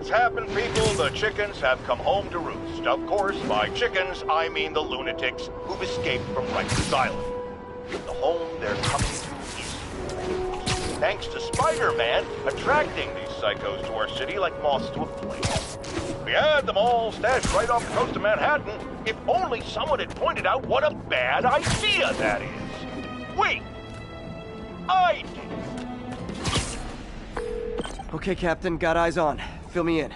What's happened, people? The chickens have come home to roost. Of course, by chickens, I mean the lunatics who've escaped from Rikers Island. The home they're coming to is, thanks to Spider-Man attracting these psychos to our city like moths to a flame. We had them all stashed right off the coast of Manhattan, if only someone had pointed out what a bad idea that is. Wait! I did. Okay, Captain, got eyes on. Fill me in.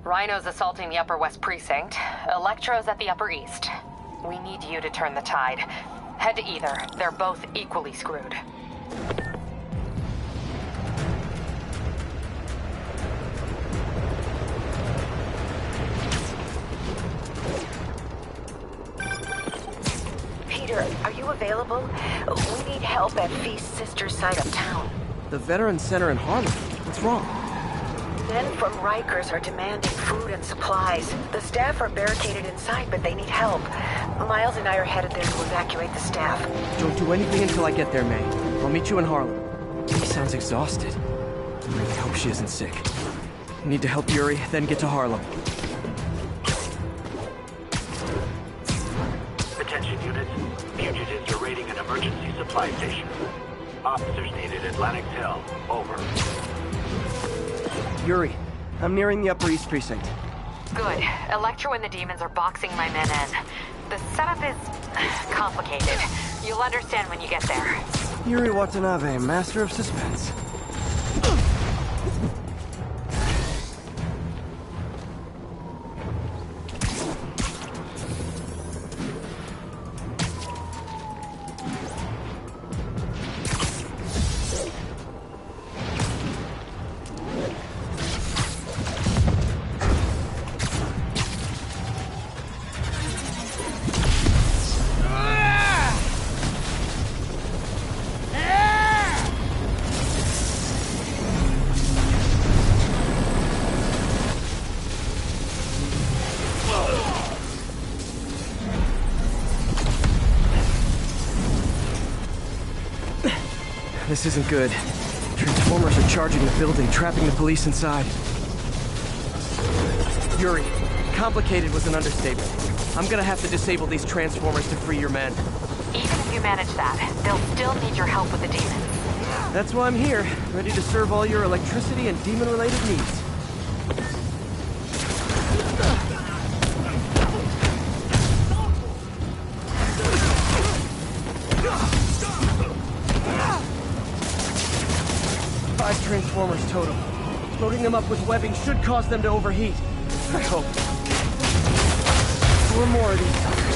Rhino's assaulting the Upper West Precinct. Electro's at the Upper East. We need you to turn the tide. Head to either. They're both equally screwed. Peter, are you available? We need help at Feast's sister's side of town. The Veterans Center in Harlem. What's wrong? Men from Rikers are demanding food and supplies. The staff are barricaded inside, but they need help. Miles and I are headed there to evacuate the staff. Don't do anything until I get there, May. I'll meet you in Harlem. He sounds exhausted. I really hope she isn't sick. Need to help Yuri, then get to Harlem. Attention units. Fugitives are raiding an emergency supply station. Officers needed at Atlantic Hill. Over. Yuri, I'm nearing the Upper East Precinct. Good. Electro and the demons are boxing my men in. The setup is complicated. You'll understand when you get there. Yuri Watanabe, master of suspense. This isn't good. Transformers are charging the building, trapping the police inside. Yuri, complicated was an understatement. I'm gonna have to disable these transformers to free your men. Even if you manage that, they'll still need your help with the demons. That's why I'm here, ready to serve all your electricity and demon-related needs. Transformers total. Loading them up with webbing should cause them to overheat. I hope. 4 more of these suckers.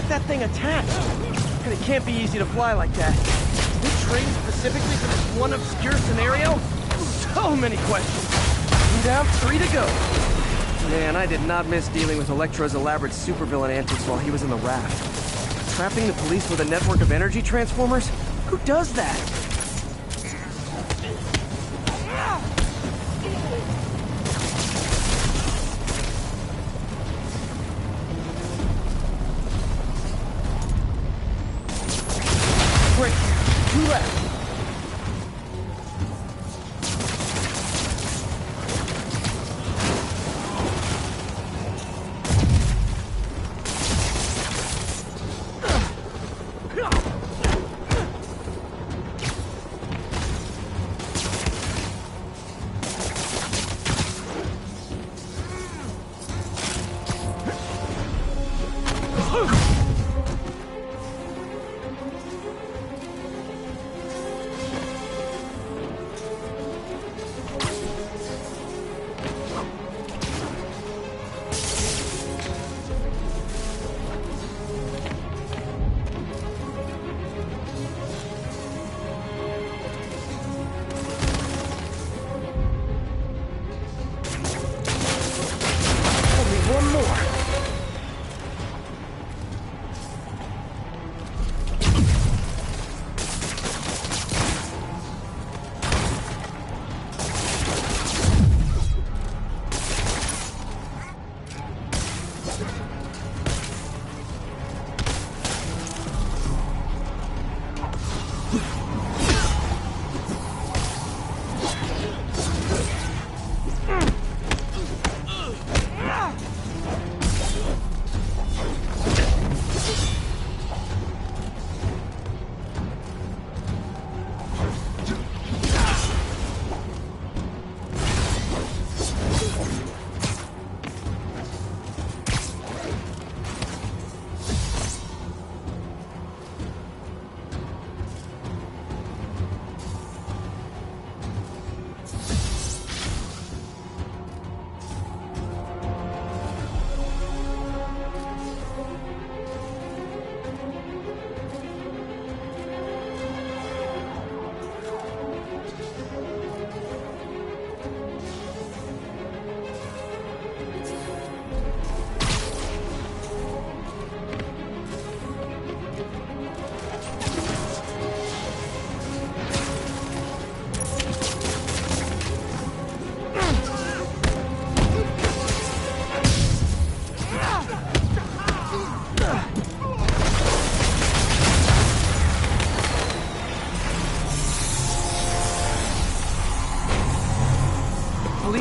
That thing attached. And it can't be easy to fly like that. We trained specifically for this one obscure scenario? So many questions. I'm down 3 to go. Man, I did not miss dealing with Electro's elaborate supervillain antics while he was in the raft. Trapping the police with a network of energy transformers? Who does that?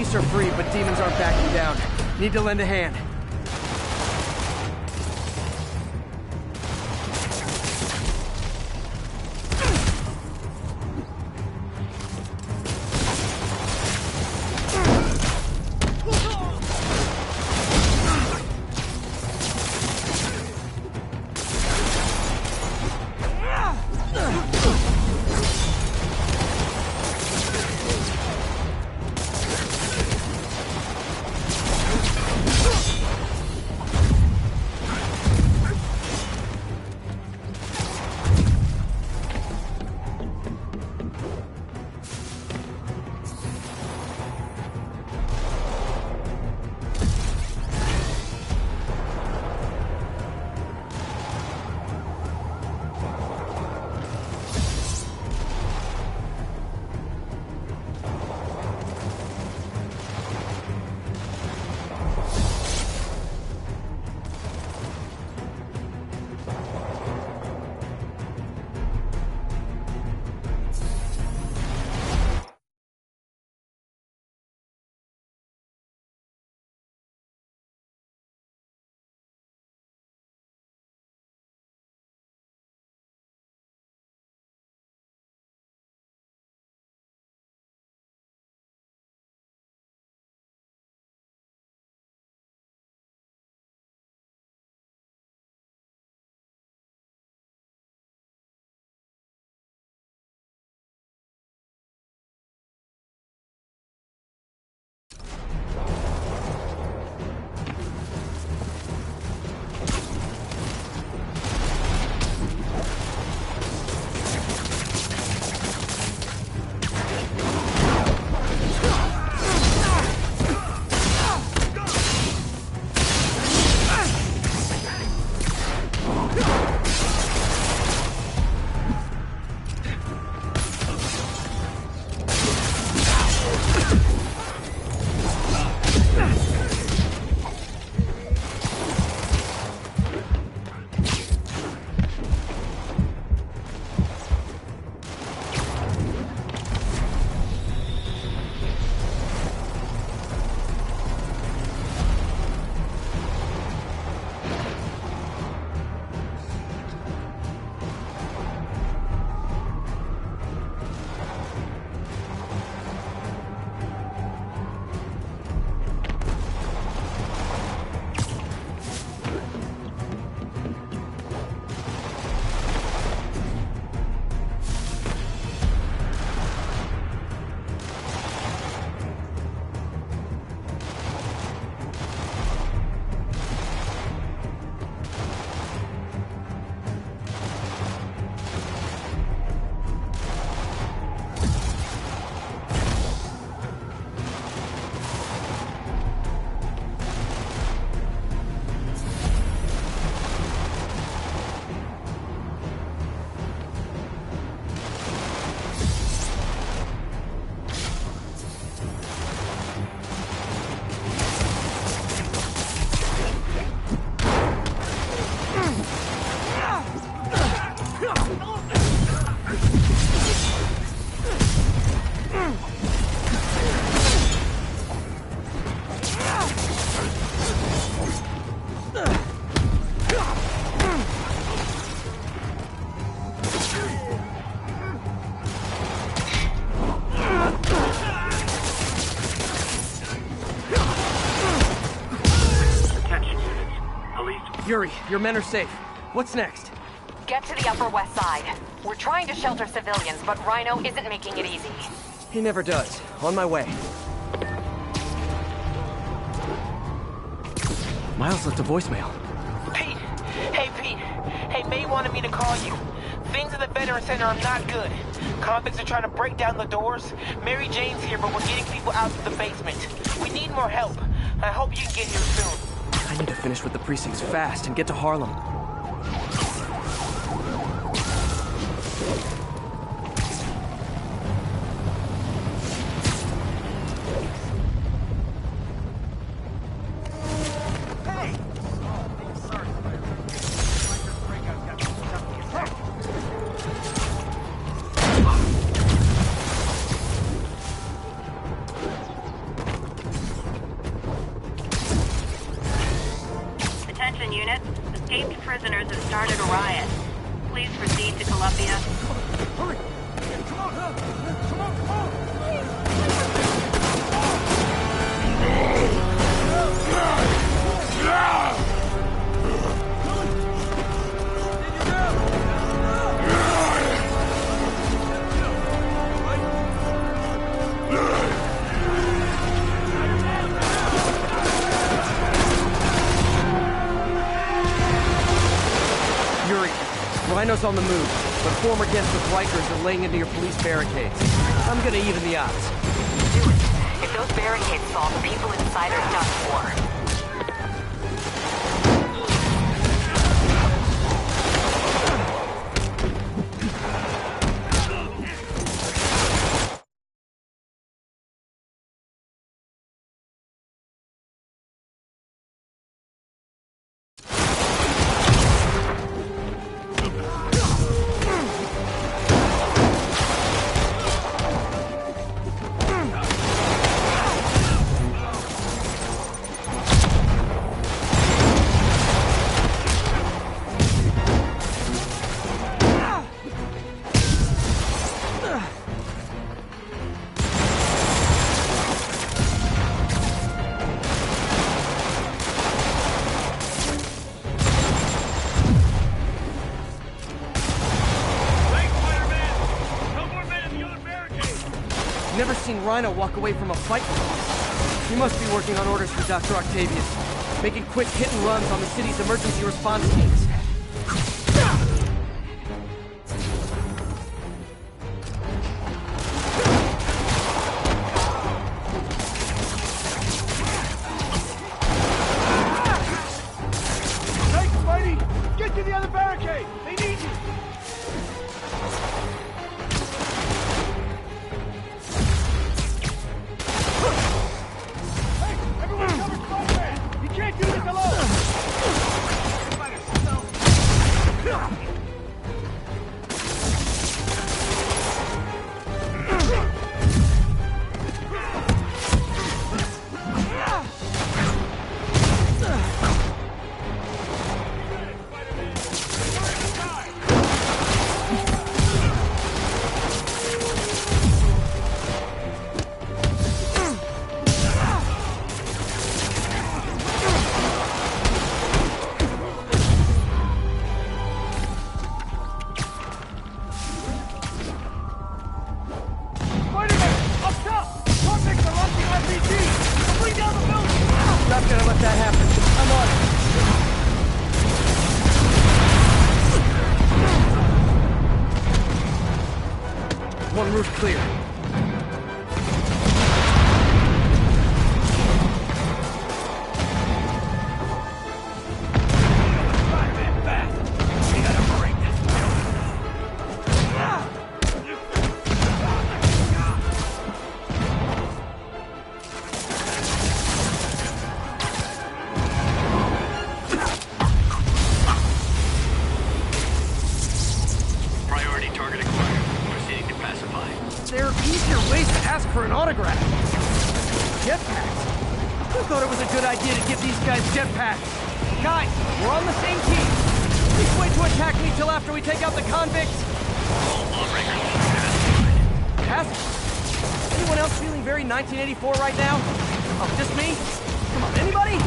Police are free, but demons aren't backing down. Need to lend a hand. Yuri, your men are safe. What's next? Get to the Upper West Side. We're trying to shelter civilians, but Rhino isn't making it easy. He never does. On my way. Miles left a voicemail. Pete! Hey, Pete. Hey, May wanted me to call you. Things at the Veteran Center are not good. Convicts are trying to break down the doors. Mary Jane's here, but we're getting people out of the basement. We need more help. I hope you can get here soon. I need to finish with the precincts fast and get to Harlem. started a riot. Please proceed to Columbia. Hurry! Come on, huh? Come on, come on! Yuri, Rhino's on the move, but former guests with Rikers are laying into your police barricades. I'm gonna even the odds. Do it. If those barricades fall, the people inside are done for. Never seen Rhino walk away from a fight before. He must be working on orders for Dr. Octavius, making quick hit and runs on the city's emergency response teams. Thanks, Spidey! Get to the other barricade! They need you! Can't do this alone! Not gonna let that happen. I'm on it. One roof clear. There are easier ways to ask for an autograph. Jetpacks? Who thought it was a good idea to give these guys jetpacks? Guys, we're on the same team. Please wait to attack me till after we take out the convicts. Passive? Anyone else feeling very 1984 right now? Oh, just me? Come on, anybody?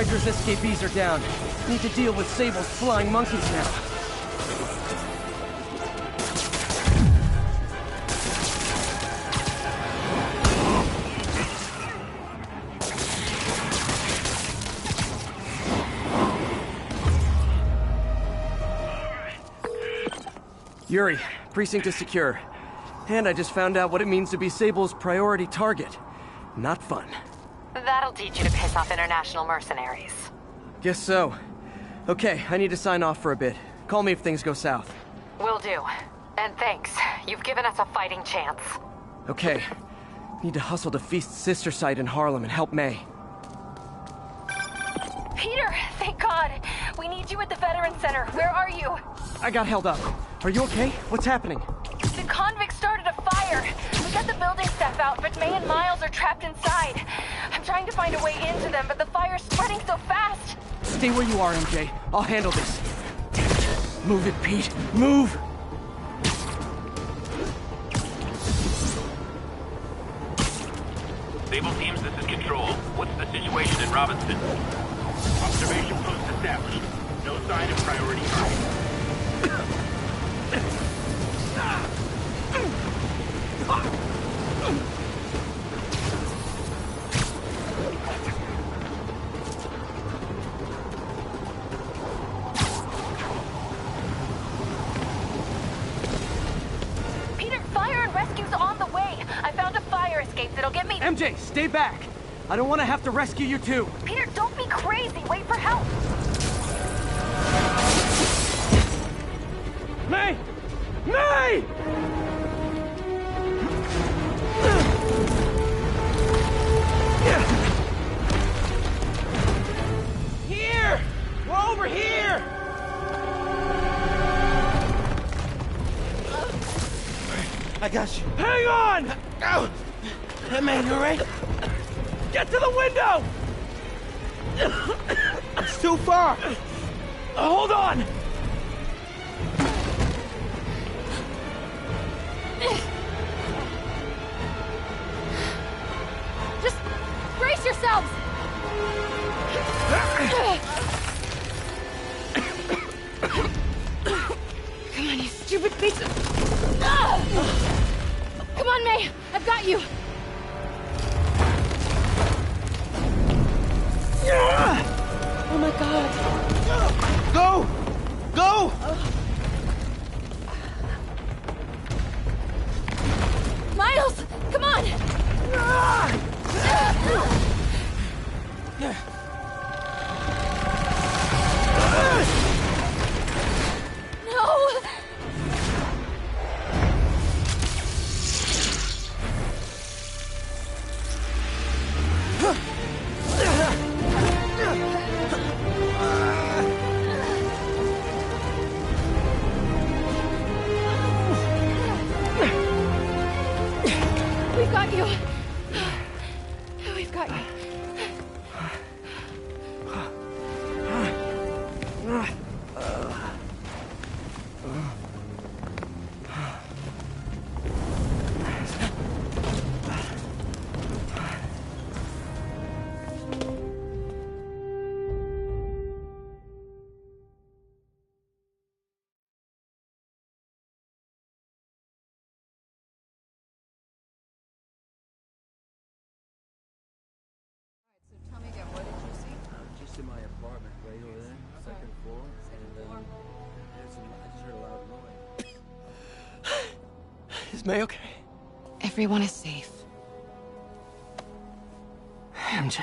Riker's escapees are down. Need to deal with Sable's flying monkeys now. Yuri, precinct is secure. And I just found out what it means to be Sable's priority target. Not fun. That'll teach you to piss off international mercenaries. Guess so. Okay, I need to sign off for a bit. Call me if things go south. Will do. And thanks. You've given us a fighting chance. Okay. Need to hustle to Feast's sister site in Harlem and help May. Peter, thank God. We need you at the Veterans Center. Where are you? I got held up. Are you okay? What's happening? The convicts started a fire. We got the building staff out, but May and Miles are trapped inside. I'm trying to find a way into them, but the fire's spreading so fast. Stay where you are, MJ. I'll handle this. Move it, Pete. Move! Sable teams, this is Control. What's the situation in Robinson? Observation post established. No sign of priority target. Peter, fire and rescue's on the way. I found a fire escape that'll get me... MJ, stay back! I don't want to have to rescue you too. Peter, don't be crazy. Wait for help. May! May! Here! We're over here! I got you. Hang on! Ow! Hey, man, you alright? Get to the window! It's too far. Hold on! Just brace yourselves. Come on, you stupid piece of... Come on, May. I've got you. Oh my God. Go! Go! Miles, come on. No. We've got you. We've got you. Just in my apartment, right over there, second floor, and I just heard a loud noise. Is May okay? Everyone is safe. MJ,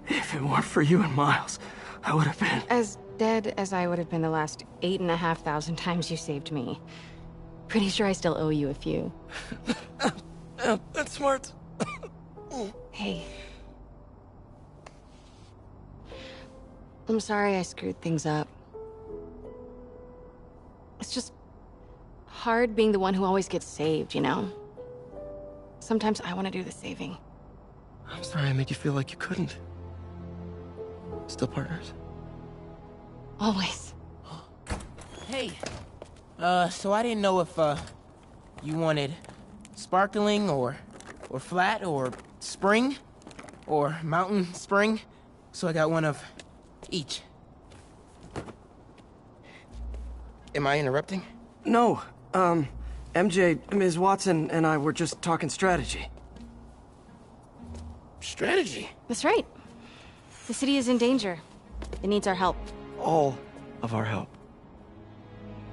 if it weren't for you and Miles, I would have been... As dead as I would have been the last 8,500 times you saved me. Pretty sure I still owe you a few. That's smart. Hey. I'm sorry I screwed things up. It's just hard being the one who always gets saved, you know? Sometimes I want to do the saving. I'm sorry I made you feel like you couldn't. Still partners? Always. Hey. So I didn't know if, you wanted sparkling or flat or spring or mountain spring. So I got one of each. Am I interrupting? No, MJ, Ms. Watson, and I were just talking strategy. Strategy? That's right. The city is in danger. It needs our help. All of our help.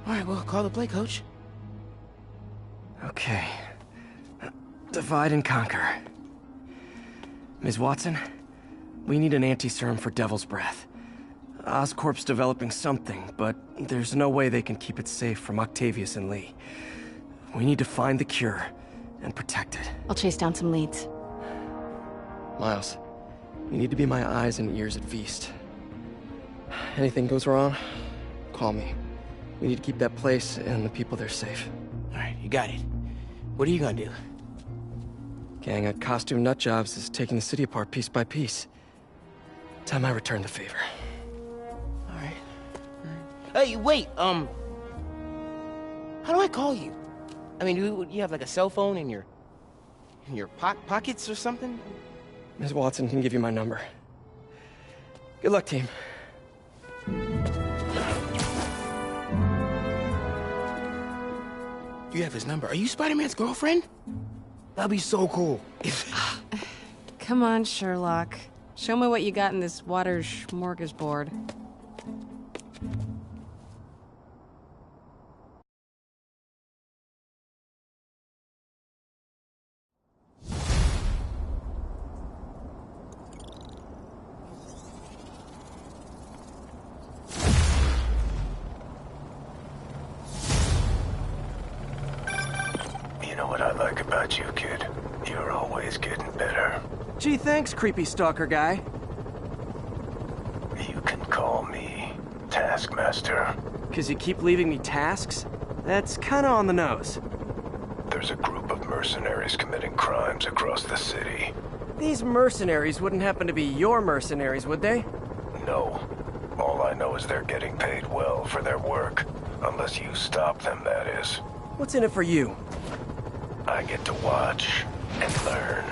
All right, well, call the play, Coach. Okay. Divide and conquer. Ms. Watson, we need an anti-serum for Devil's Breath. Oscorp's developing something, but there's no way they can keep it safe from Octavius and Lee. We need to find the cure and protect it. I'll chase down some leads. Miles, you need to be my eyes and ears at Feast. Anything goes wrong, call me. We need to keep that place and the people there safe. All right, you got it. What are you gonna do? Gang at Costume Nutjobs is taking the city apart piece by piece. Time I return the favor. All right. Hey, wait, how do I call you? I mean, you have like a cell phone in your pockets or something? Ms. Watson can give you my number. Good luck, team. You have his number. Are you Spider-Man's girlfriend? That'd be so cool. Come on, Sherlock. Show me what you got in this water smorgasbord. You know what I like about you, kid? You're always getting better. Gee, thanks, creepy stalker guy. You can call me Taskmaster. 'Cause you keep leaving me tasks? That's kinda on the nose. There's a group of mercenaries committing crimes across the city. These mercenaries wouldn't happen to be your mercenaries, would they? No. All I know is they're getting paid well for their work. Unless you stop them, that is. What's in it for you? I get to watch and learn.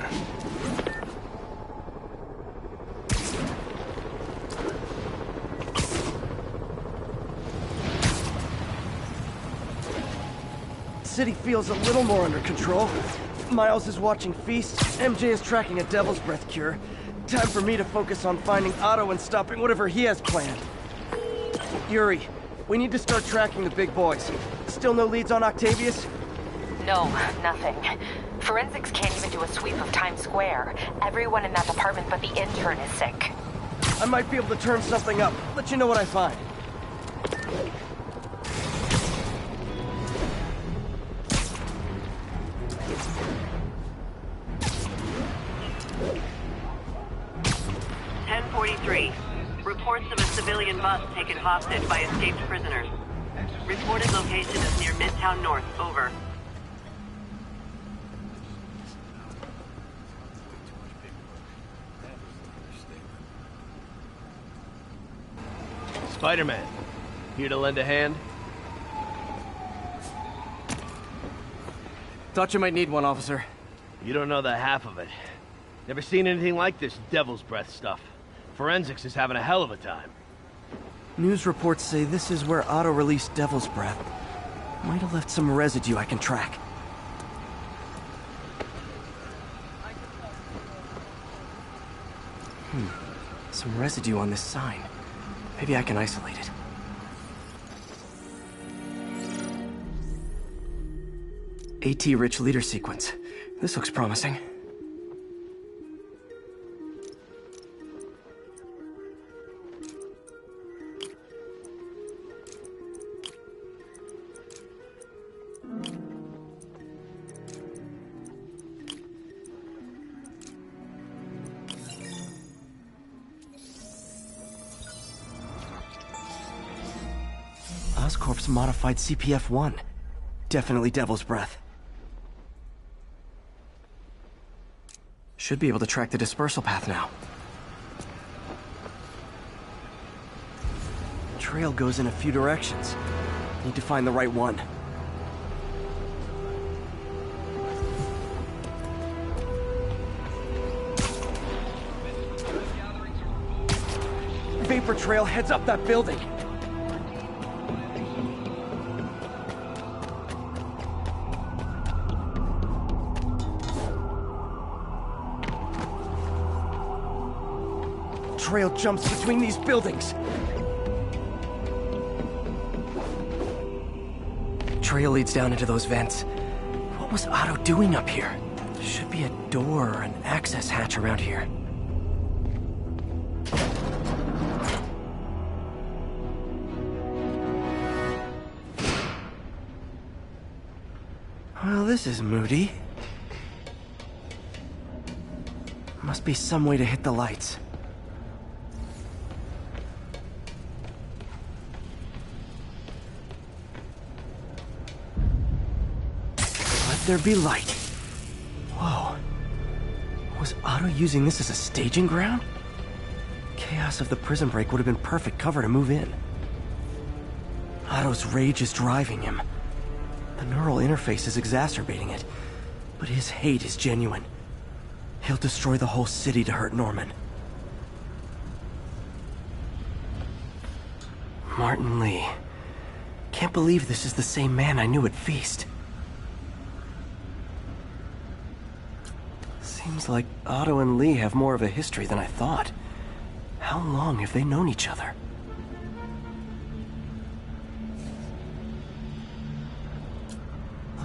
City feels a little more under control. Miles is watching Feast, MJ is tracking a Devil's Breath cure. Time for me to focus on finding Otto and stopping whatever he has planned. Yuri, we need to start tracking the big boys. Still no leads on Octavius? No, nothing. Forensics can't even do a sweep of Times Square. Everyone in that department but the intern is sick. I might be able to turn something up. Let you know what I find. Reports of a civilian bus taken hostage by escaped prisoners. Reported location is near Midtown North. Over. Spider-Man, here to lend a hand? Thought you might need one, officer. You don't know the half of it. Never seen anything like this Devil's Breath stuff. Forensics is having a hell of a time. News reports say this is where Otto released Devil's Breath. Might have left some residue I can track. Some residue on this sign. Maybe I can isolate it. AT-rich leader sequence. This looks promising. Oscorp's modified CPF-1. Definitely Devil's Breath. Should be able to track the dispersal path now. Trail goes in a few directions. Need to find the right one. vapor trail heads up that building. Trail jumps between these buildings. Trail leads down into those vents. What was Otto doing up here? There should be a door or an access hatch around here. Well, this is moody. Must be some way to hit the lights. Let there be light. Whoa. Was Otto using this as a staging ground? Chaos of the prison break would have been perfect cover to move in. Otto's rage is driving him. The neural interface is exacerbating it, but his hate is genuine. He'll destroy the whole city to hurt Norman. Martin Lee. Can't believe this is the same man I knew at Feast. Seems like Otto and Lee have more of a history than I thought. How long have they known each other?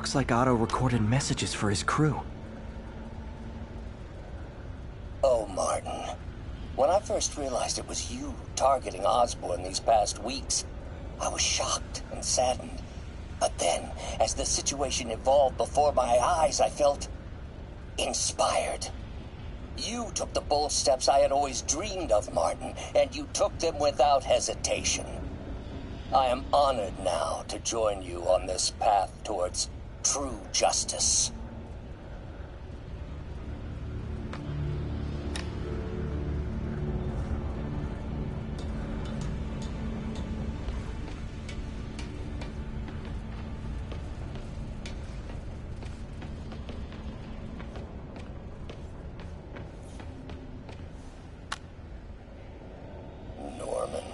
Looks like Otto recorded messages for his crew. Oh, Martin. When I first realized it was you targeting Osborn these past weeks, I was shocked and saddened. But then, as the situation evolved before my eyes, I felt inspired. You took the bold steps I had always dreamed of, Martin, and you took them without hesitation. I am honored now to join you on this path towards true justice. Norman.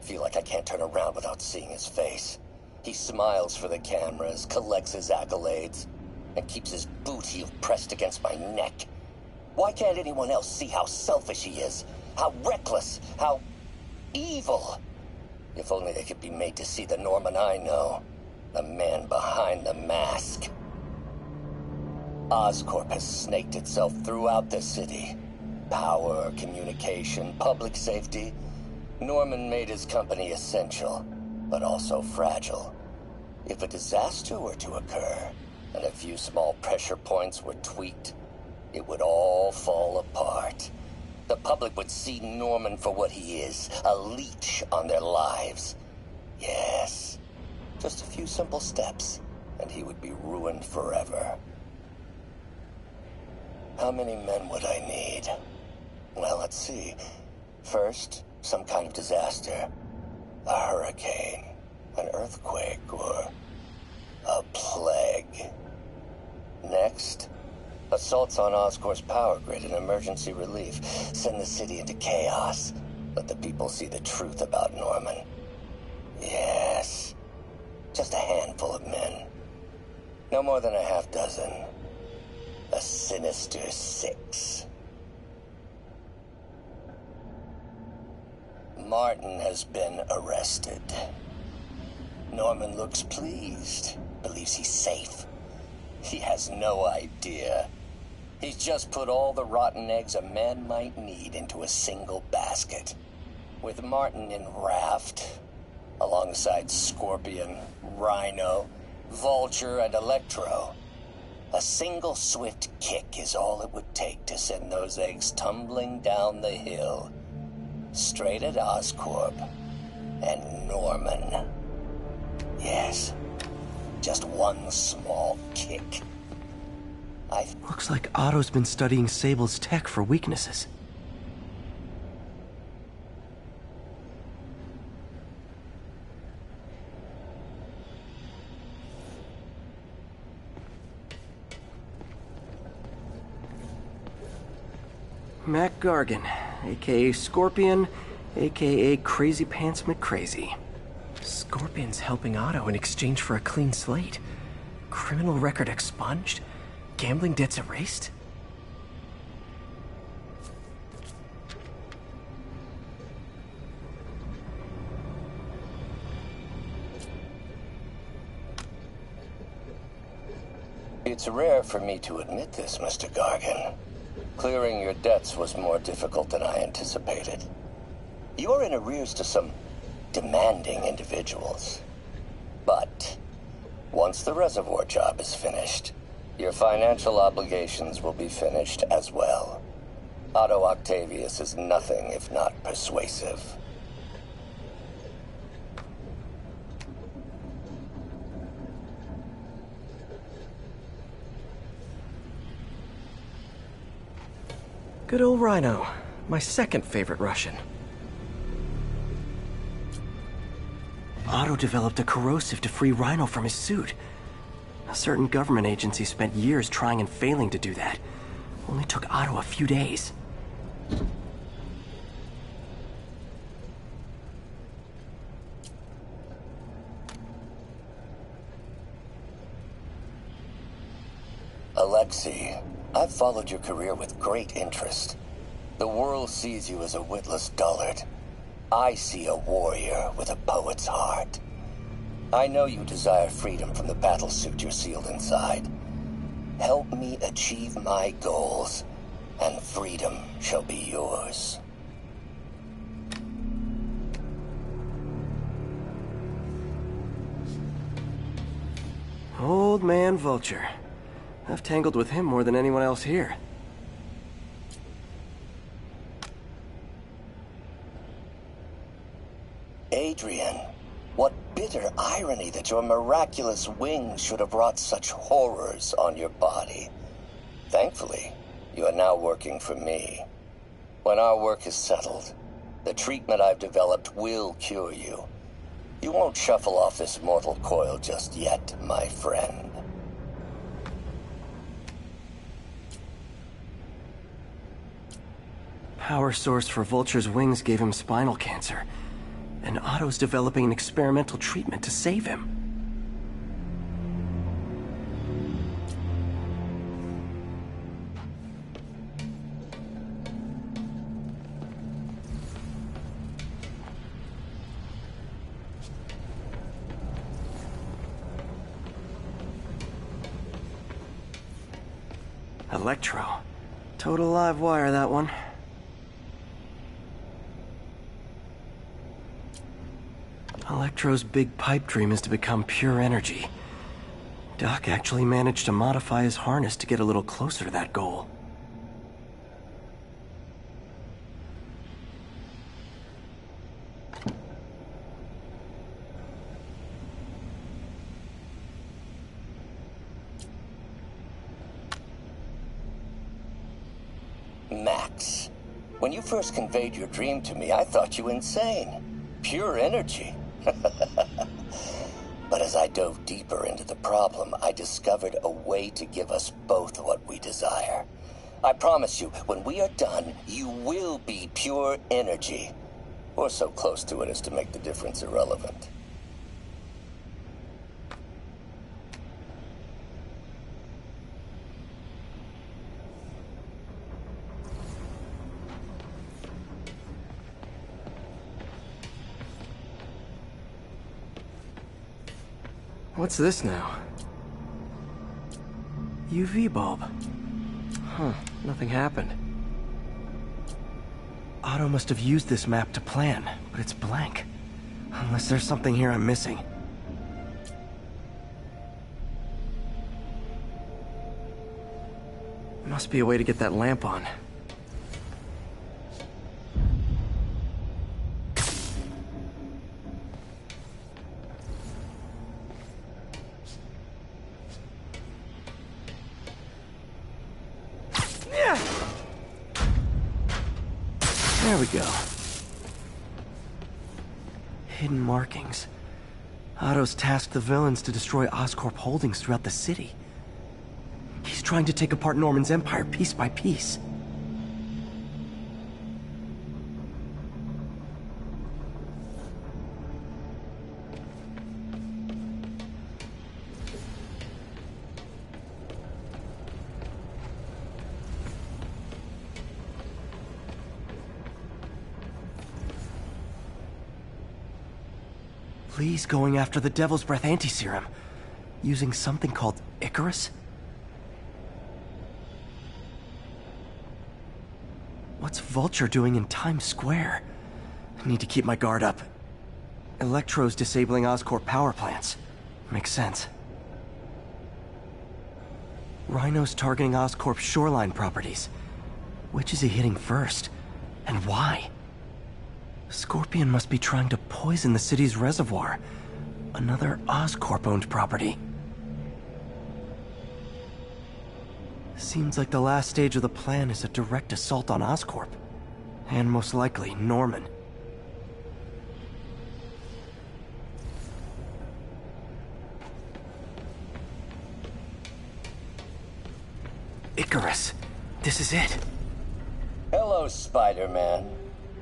Feel like I can't turn around without seeing his face. He smiles for the cameras, collects his accolades, and keeps his boot heel pressed against my neck. Why can't anyone else see how selfish he is? How reckless? How evil? If only they could be made to see the Norman I know. The man behind the mask. Oscorp has snaked itself throughout the city. Power, communication, public safety. Norman made his company essential, but also fragile. If a disaster were to occur, and a few small pressure points were tweaked, it would all fall apart. The public would see Norman for what he is, a leech on their lives. Yes, just a few simple steps, and he would be ruined forever. How many men would I need? Well, let's see. First, some kind of disaster. A hurricane, an earthquake, or a plague. Next, assaults on Oscorp's power grid and emergency relief. Send the city into chaos. Let the people see the truth about Norman. Yes, just a handful of men. No more than a half dozen. A sinister 6. Martin has been arrested. Norman looks pleased, believes he's safe. He has no idea. He's just put all the rotten eggs a man might need into a single basket. With Martin in raft, alongside Scorpion, Rhino, Vulture, and Electro, a single swift kick is all it would take to send those eggs tumbling down the hill. Straight at Oscorp and Norman. Yes, just one small kick. Looks like Otto's been studying Sable's tech for weaknesses. Mac Gargan, aka Scorpion, AKA Crazy Pants McCrazy. Scorpion's helping Otto in exchange for a clean slate. Criminal record expunged? Gambling debts erased? It's rare for me to admit this, Mr. Gargan. Clearing your debts was more difficult than I anticipated. You're in arrears to some demanding individuals. But once the reservoir job is finished, your financial obligations will be finished as well. Otto Octavius is nothing if not persuasive. Good old Rhino. My second favorite Russian. Otto developed a corrosive to free Rhino from his suit. A certain government agency spent years trying and failing to do that. Only took Otto a few days. Alexei, I've followed your career with great interest. The world sees you as a witless dullard. I see a warrior with a poet's heart. I know you desire freedom from the battlesuit you're sealed inside. Help me achieve my goals, and freedom shall be yours. Old man Vulture. I've tangled with him more than anyone else here. Adrian, what bitter irony that your miraculous wings should have wrought such horrors on your body. Thankfully, you are now working for me. When our work is settled, the treatment I've developed will cure you. You won't shuffle off this mortal coil just yet, my friend. Power source for Vulture's wings gave him spinal cancer. And Otto's developing an experimental treatment to save him. Electro. Total live wire, that one. Electro's big pipe dream is to become pure energy. Doc actually managed to modify his harness to get a little closer to that goal. Max, when you first conveyed your dream to me, I thought you insane. Pure energy. But as I dove deeper into the problem, I discovered a way to give us both what we desire. I promise you, when we are done, you will be pure energy. Or so close to it as to make the difference irrelevant. What's this now? UV bulb. Huh, nothing happened. Otto must have used this map to plan, but it's blank. Unless there's something here I'm missing. Must be a way to get that lamp on. There we go. Hidden markings. Otto's tasked the villains to destroy Oscorp holdings throughout the city. He's trying to take apart Norman's empire piece by piece. Lee's going after the Devil's Breath anti-serum, using something called Icarus? What's Vulture doing in Times Square? I need to keep my guard up. Electro's disabling Oscorp power plants. Makes sense. Rhino's targeting Oscorp's shoreline properties. Which is he hitting first? And why? Scorpion must be trying to poison the city's reservoir. Another Oscorp-owned property. Seems like the last stage of the plan is a direct assault on Oscorp. And most likely, Norman. Icarus. This is it. Hello, Spider-Man.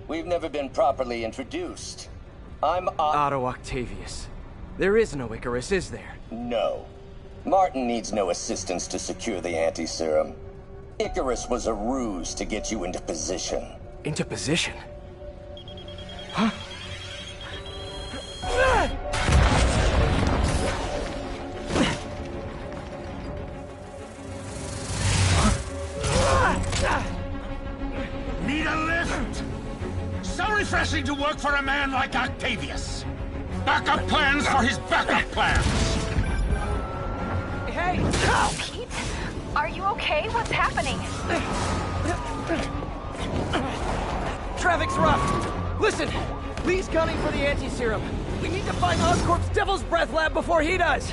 We've never been properly introduced. I'm Otto Octavius. There is no Icarus, is there? No. Martin needs no assistance to secure the anti-serum. Icarus was a ruse to get you into position. Into position? Huh? Need a lift? So refreshing to work for a man like Octavius. Backup plans for his backup plans. Hey! Pete? Are you okay? What's happening? Traffic's rough. Listen, Lee's gunning for the anti-serum. We need to find Oscorp's Devil's Breath lab before he does.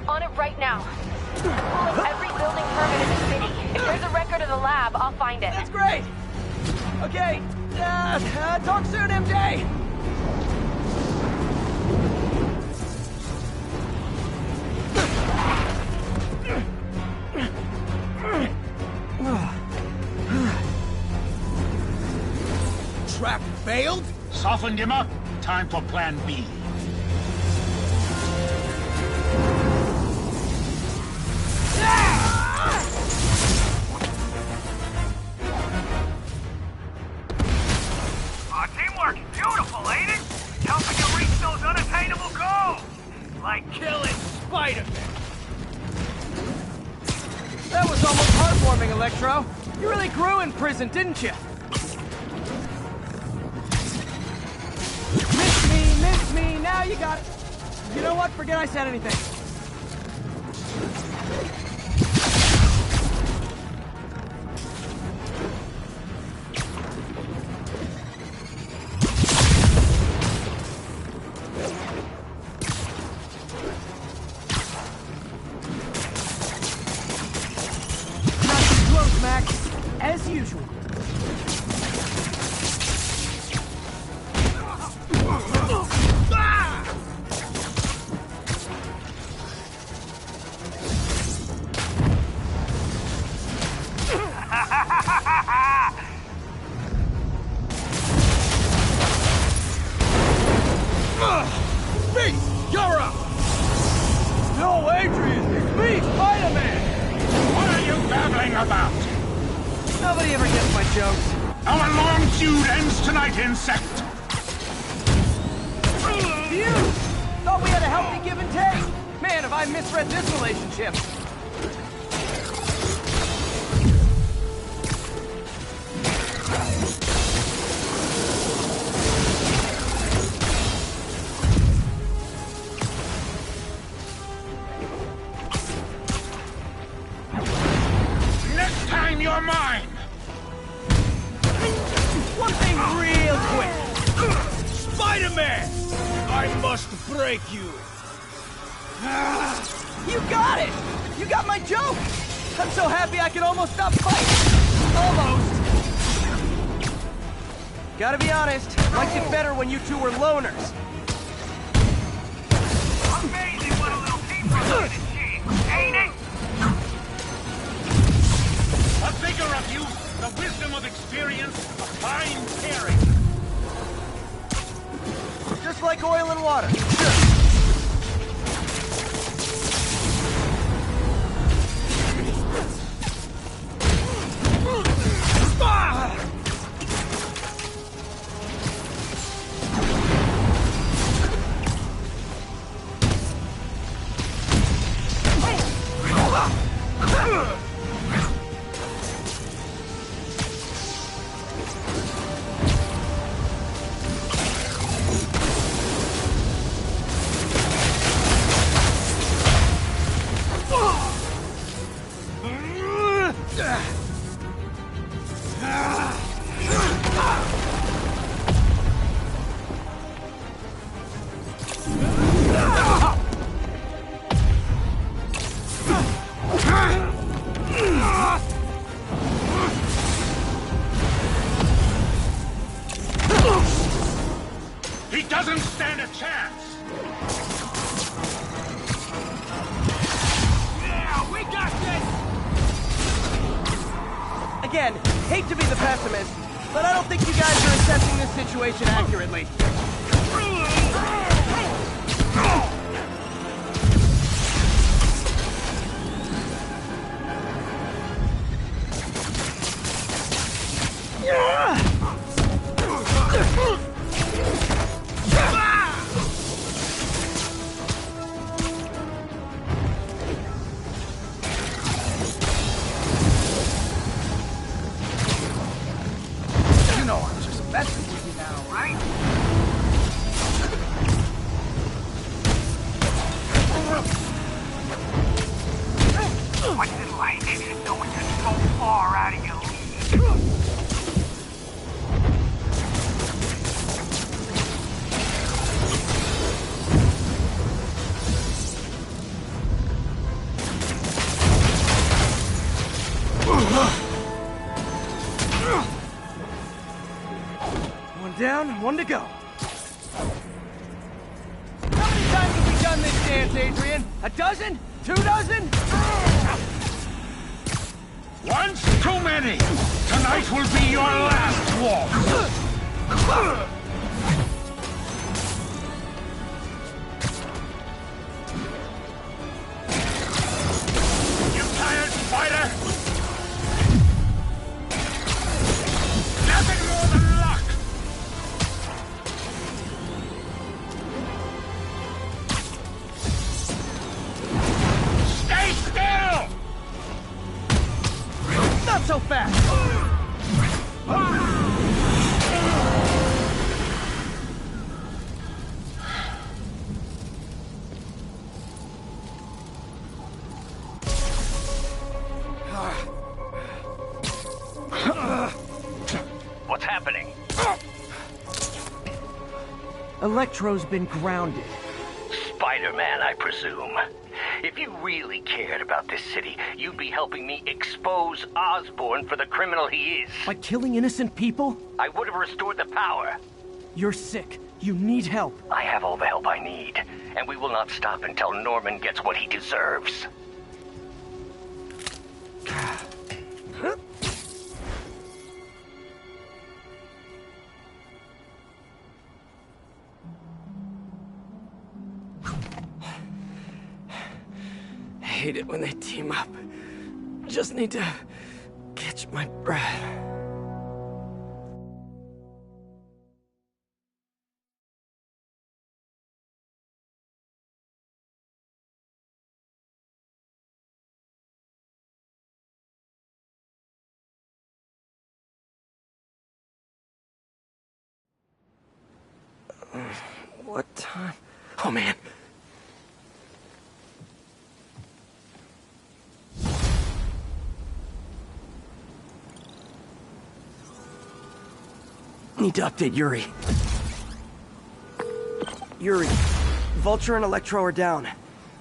On it right now. Pull up every building permit in the city. If there's a record of the lab, I'll find it. That's great. Okay. Talk soon, MJ. Trap failed? Softened him up. Time for plan B. Teamwork is beautiful, ain't it? Helping you reach those unattainable goals. Like killing Spider-Man. That was almost heartwarming, Electro. You really grew in prison, didn't you? Miss me, now you got it. You know what? Forget I said anything. Not too close, Max. As usual. Pete, you're up! No, Adrian! It's me, Spider-Man! What are you babbling about? Nobody ever gets my jokes. Our long feud ends tonight, insect! You! Thought we had a healthy give and take! Man, have I misread this relationship! Next time you're mine! One thing real quick! Spider-Man! I must break you! You got it! You got my joke! I'm so happy I could almost stop fighting! Almost! Gotta be honest, liked it better when you two were loners. Amazing what a little teamwork can achieve, ain't it? A vigor of youth, the wisdom of experience, a fine caring. Just like oil and water. Sure. He doesn't stand a chance! Yeah, we got this! Again, hate to be the pessimist, but I don't think you guys are assessing this situation accurately. You know I'm just messing with you now, right? What's it like knowing you're so far out of your league? One down, one to go. How many times have we done this dance, Adrian? A dozen? 2 dozen? Once too many! Tonight will be your last walk! You tired, fighter? Nothing more than luck! Stay still! Not so fast! What's happening? Electro's been grounded. Spider-Man, I presume. If you really cared about this city, you'd be helping me expose Osborn for the criminal he is. By killing innocent people? I would have restored the power. You're sick. You need help. I have all the help I need, and we will not stop until Norman gets what he deserves. I hate it when they team up. Just need to catch my breath. What time? Oh, man. Need to update Yuri. Yuri, Vulture and Electro are down.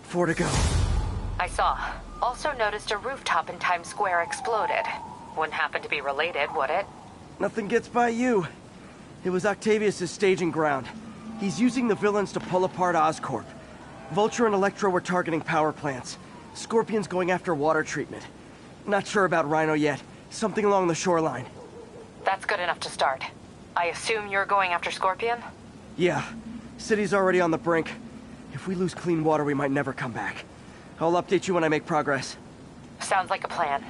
4 to go. I saw. Also noticed a rooftop in Times Square exploded. Wouldn't happen to be related, would it? Nothing gets by you. It was Octavius' staging ground. He's using the villains to pull apart Oscorp. Vulture and Electro were targeting power plants. Scorpion's going after water treatment. Not sure about Rhino yet. Something along the shoreline. That's good enough to start. I assume you're going after Scorpion? Yeah. City's already on the brink. If we lose clean water, we might never come back. I'll update you when I make progress. Sounds like a plan.